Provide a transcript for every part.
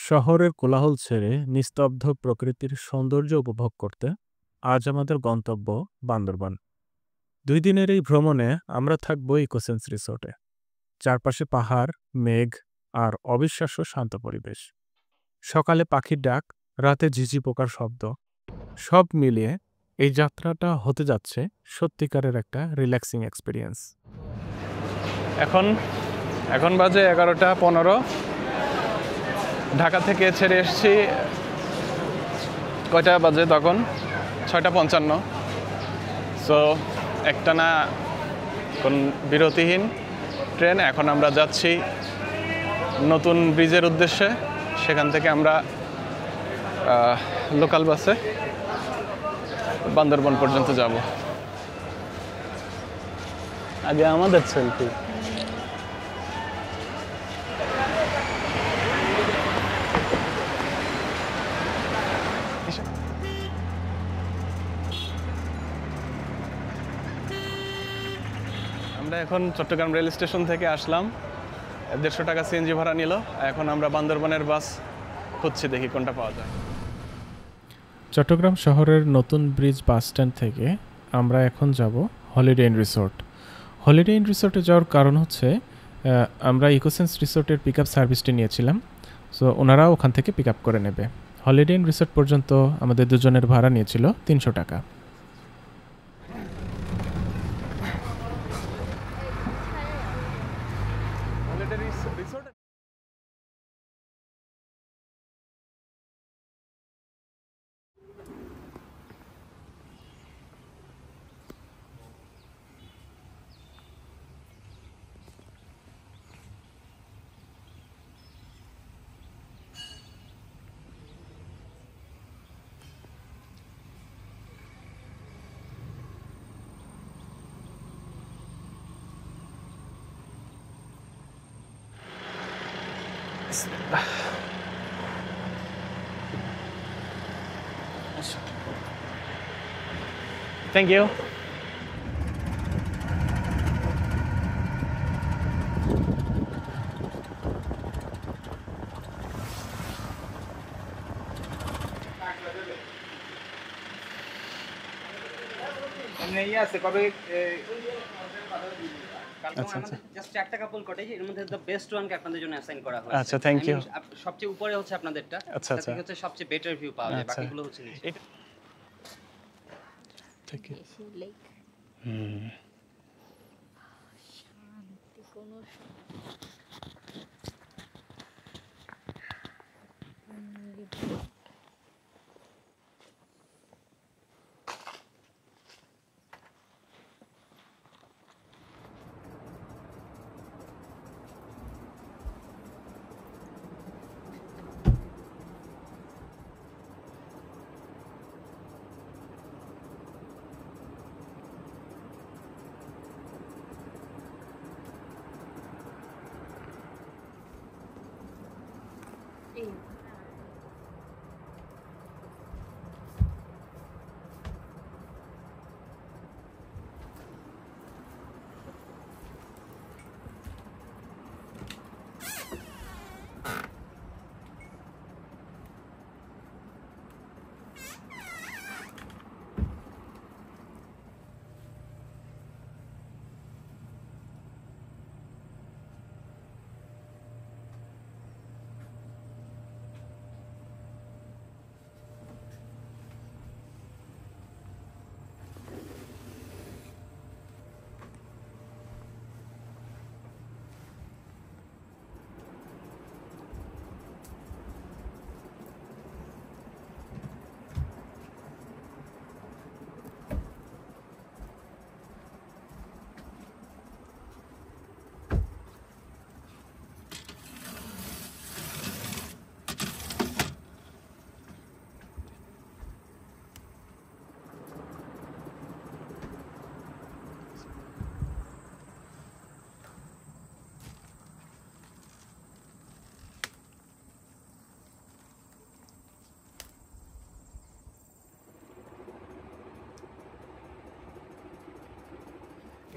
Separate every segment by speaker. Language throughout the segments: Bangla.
Speaker 1: শহরের কোলাহল ছেড়ে নিস্তব্ধ প্রকৃতির সৌন্দর্য উপভোগ করতে আজ আমাদের গন্তব্য বান্দরবান। ২ দিনের এই ভ্রমণে আমরা থাকব ইকোসেন্স রিসোর্টে। চারপাশে পাহাড়, মেঘ আর অবিশ্বাস্য শান্ত পরিবেশ। সকালে পাখির ডাক, রাতে ঝিঝি পোকার শব্দ, সব মিলিয়ে এই যাত্রাটা হতে যাচ্ছে সত্যিকারের একটা রিল্যাক্সিং এক্সপিরিয়েন্স।
Speaker 2: এখন এখন বাজে 11টা 15। ঢাকা থেকে ছেড়ে এসেছি কয়টা বাজে তখন? 6টা 55। সো একটানা কোন বিরতিহীন ট্রেন। এখন আমরা যাচ্ছি নতুন ব্রিজের উদ্দেশ্যে। সেখান থেকে আমরা লোকাল বাসে বান্দরবান পর্যন্ত যাব। আগে আমাদের সেলফি। আমরা এখন চট্টগ্রাম রেল স্টেশন থেকে আসলাম। 150 টাকা সিএনজি ভাড়া নিল। এখন আমরা বান্দরবানের বাস খুঁজছি, দেখি কোনটা পাওয়া যায়।
Speaker 1: চট্টগ্রাম শহরের নতুন ব্রিজ বাস স্ট্যান্ড থেকে আমরা এখন যাব holiday in resort. Holiday in রিসোর্টে যাওয়ার কারণ হচ্ছে আমরা ইকোসেন্স রিসোর্টের পিক আপ সার্ভিসটি নিয়েছিলাম। সো ওনারা ওখান থেকে পিক আপ করে নেবে। হলিডে ইন রিসোর্ট পর্যন্ত আমাদের দুজনের ভাড়া নিয়েছিল 300 টাকা।
Speaker 2: Thank you. আচ্ছা, থ্যাংক ইউ।
Speaker 3: সবচেয়ে উপরে হচ্ছে আপনাদেরটা,
Speaker 2: আচ্ছা আচ্ছা,
Speaker 3: হচ্ছে সবচেয়ে বেটার ভিউ পাওয়া যায়, বাকিগুলো হচ্ছে নিচে।
Speaker 2: Thank you.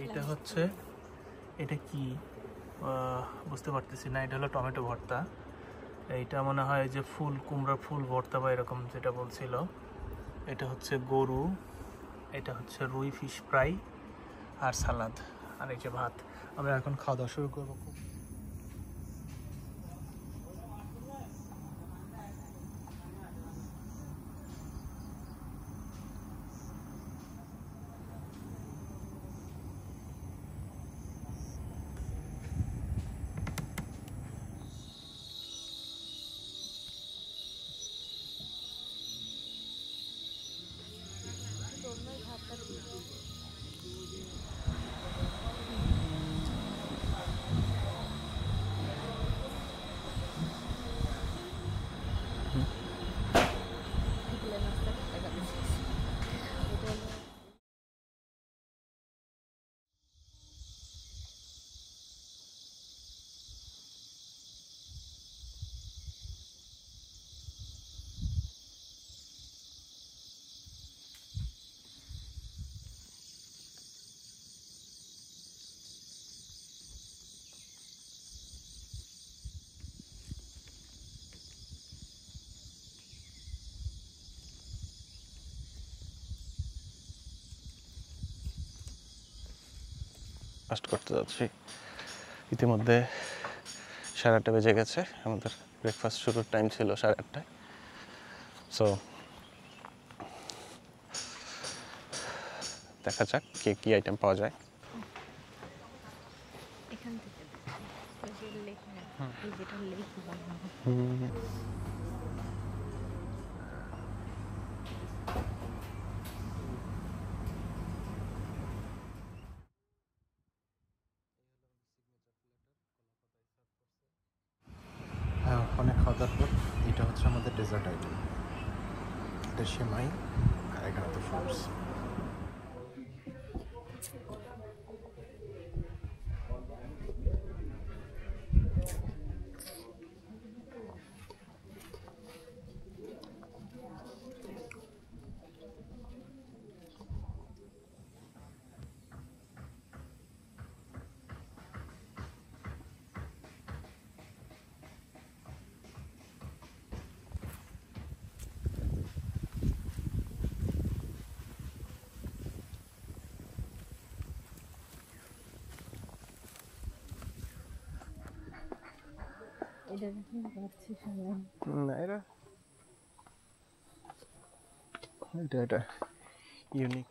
Speaker 4: এটা হচ্ছে, এটা কি বুঝতে পারতেছি না। এটা হলো টমেটো ভর্তা।
Speaker 1: এইটা মনে হয় যে ফুল কুমড়ার ফুল ভর্তা বা এরকম যেটা বলছিল। এটা হচ্ছে গরু, এটা হচ্ছে রুই ফিশ ফ্রাই আর সালাদ, আর এই যে ভাত। আমরা এখন খাওয়া দাওয়া শুরু করবো।
Speaker 2: ফাস্ট করতে যাচ্ছি। ইতিমধ্যে 8:30 বেজে গেছে। আমাদের ব্রেকফাস্ট শুরুর টাইম ছিল 8:30টায়। সো দেখা যাক কি আইটেম পাওয়া যায়।
Speaker 4: এখান থেকে যেটা লেক
Speaker 5: অনেক খাওয়া দাওয়ার পর এটা হচ্ছে আমাদের ডেজার্ট আইটেম। এটা সেমাই আর এখানে তো ফ্রুটস।
Speaker 4: এটা দেখুন পাচ্ছি সবাই।
Speaker 2: না, এটা ইউনিক।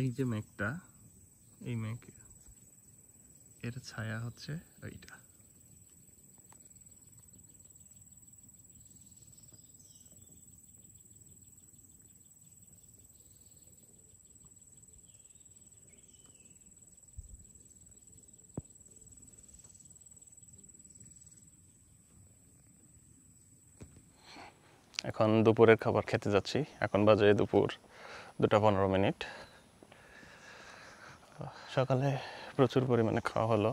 Speaker 2: এই যে মেঘটা, এই মেঘ, এর ছায়া হচ্ছে এইটা। এখন দুপুরের খাবার খেতে যাচ্ছি। এখন বাজে দুপুর 2:15। সকালে প্রচুর পরিমাণে খাওয়া হলো।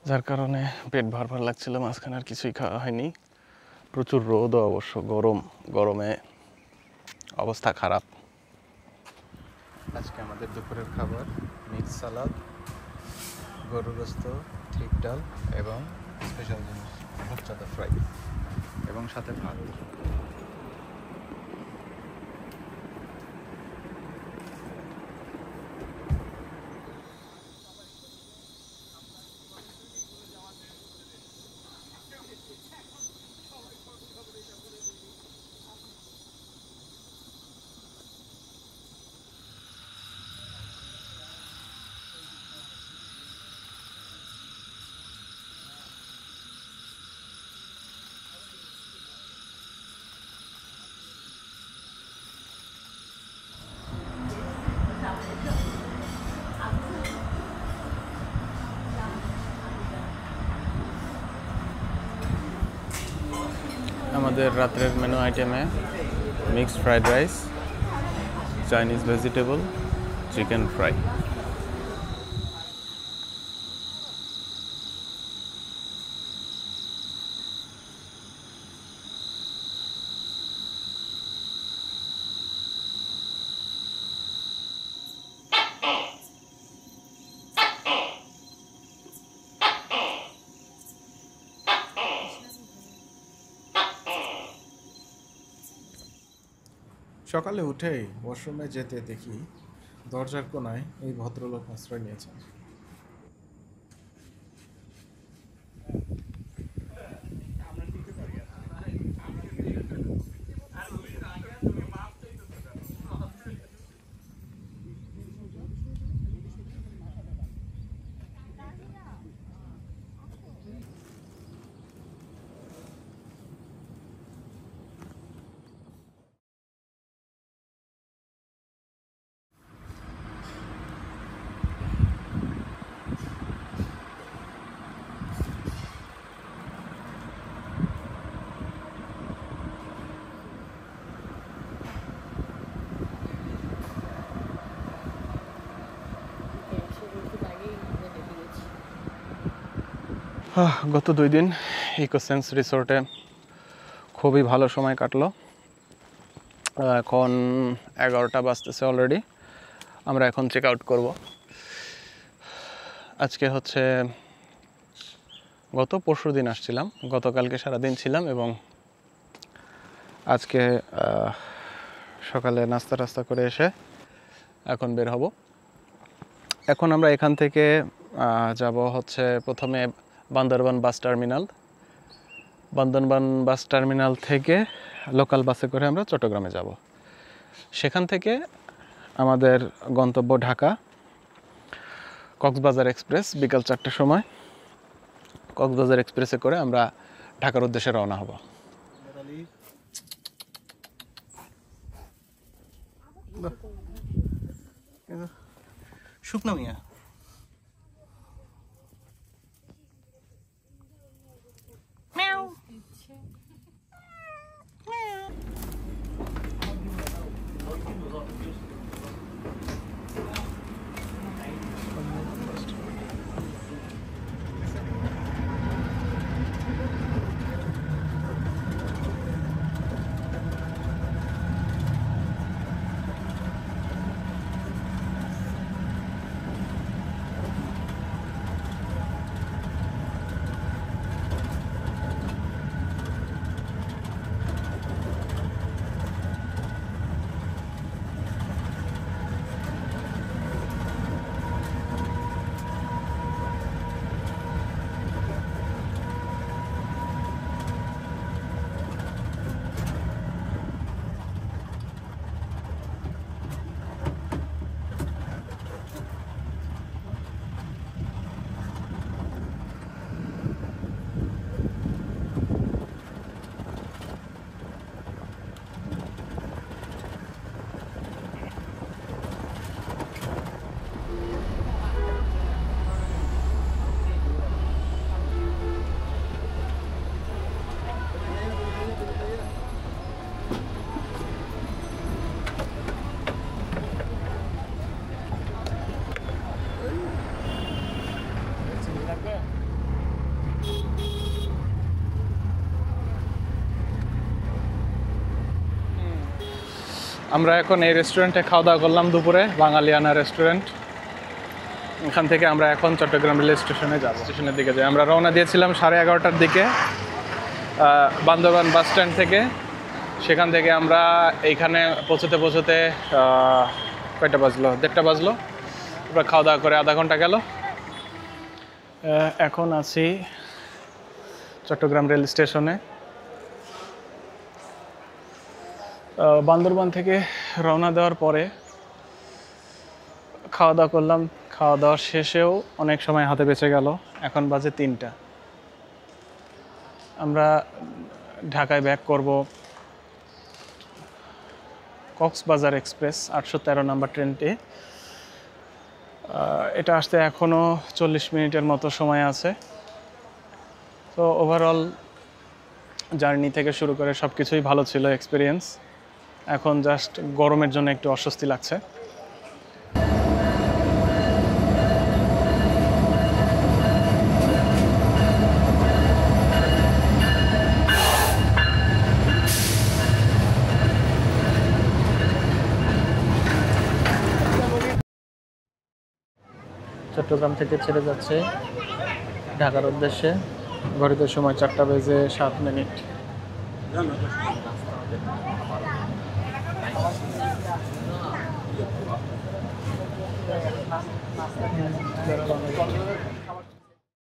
Speaker 2: যার কারণে পেট ভার ভার লাগছিল। মাঝখানে আর কিছুই খাওয়া হয়নি। প্রচুর রোদও অবশ্য, গরমে অবস্থা খারাপ।
Speaker 5: আজকে আমাদের দুপুরের খাবার মিক্স সালাদ, গরুর গোস্ত, ঠিক ডাল এবং স্পেশাল জিনিস রূপচাঁদা ফ্রাই এবং সাথে ভাত।
Speaker 2: আমাদের রাত্রের মেনু আইটেমে mixed fried rice, Chinese vegetable, chicken fry.
Speaker 1: সকালে উঠেই ওয়াশরুমে যেতে দেখি দরজার কোনায় এই ভদ্রলোক আশ্রয় নিয়েছেন।
Speaker 2: গত 2 দিন ইকোসেন্স রিসোর্টে খুবই ভালো সময় কাটলো। এখন 11টা বাজতেছে অলরেডি। আমরা এখন চেক আউট করবো। আজকে হচ্ছে গত পরশু দিন আসছিলাম, গতকালকে সারাদিন ছিলাম এবং আজকে সকালে নাস্তা টাস্তা করে এসে এখন বের হব। এখন আমরা এখান থেকে যাব হচ্ছে প্রথমে Bandarban bus terminal. Bandarban bus terminal থেকে লোকাল বাসে করে আমরা চট্টগ্রামে যাব। সেখান থেকে আমাদের গন্তব্য ঢাকা, কক্সবাজার এক্সপ্রেস বিকাল 4টার সময়। কক্সবাজার এক্সপ্রেসে করে আমরা ঢাকার উদ্দেশ্যে রওনা হব। শুকনা মিয়া আমরা এখন এই রেস্টুরেন্টে খাওয়া দাওয়া করলাম দুপুরে, বাঙালিয়ানা রেস্টুরেন্ট। এখান থেকে আমরা এখন চট্টগ্রাম রেল স্টেশনে যাব, স্টেশনের দিকে যাই। আমরা রওনা দিয়েছিলাম 11:30টার দিকে বান্দরবান বাস স্ট্যান্ড থেকে। সেখান থেকে আমরা এইখানে পৌঁছতে কয়টা বাজলো? 1:30 বাজলো। আমরা খাওয়া দাওয়া করে আধা ঘন্টা গেল। এখন আছি চট্টগ্রাম রেল স্টেশনে। বান্দরবান থেকে রওনা দেওয়ার পরে খাওয়া দাওয়া করলাম। খাওয়া দাওয়ার শেষেও অনেক সময় হাতে বেঁচে গেল। এখন বাজে 3টা। আমরা ঢাকায় ব্যাক করব কক্সবাজার এক্সপ্রেস 813 নাম্বার ট্রেনটি। এটা আসতে এখনও 40 মিনিটের মতো সময় আছে। তো ওভারঅল জার্নি থেকে শুরু করে সব কিছুই ভালো ছিল এক্সপিরিয়েন্স। এখন জাস্ট গরমের জন্য একটু অস্বস্তি লাগছে। চট্টগ্রাম থেকে ছেড়ে যাচ্ছে ঢাকার উদ্দেশ্যে। ঘড়িতে সময় 4:07।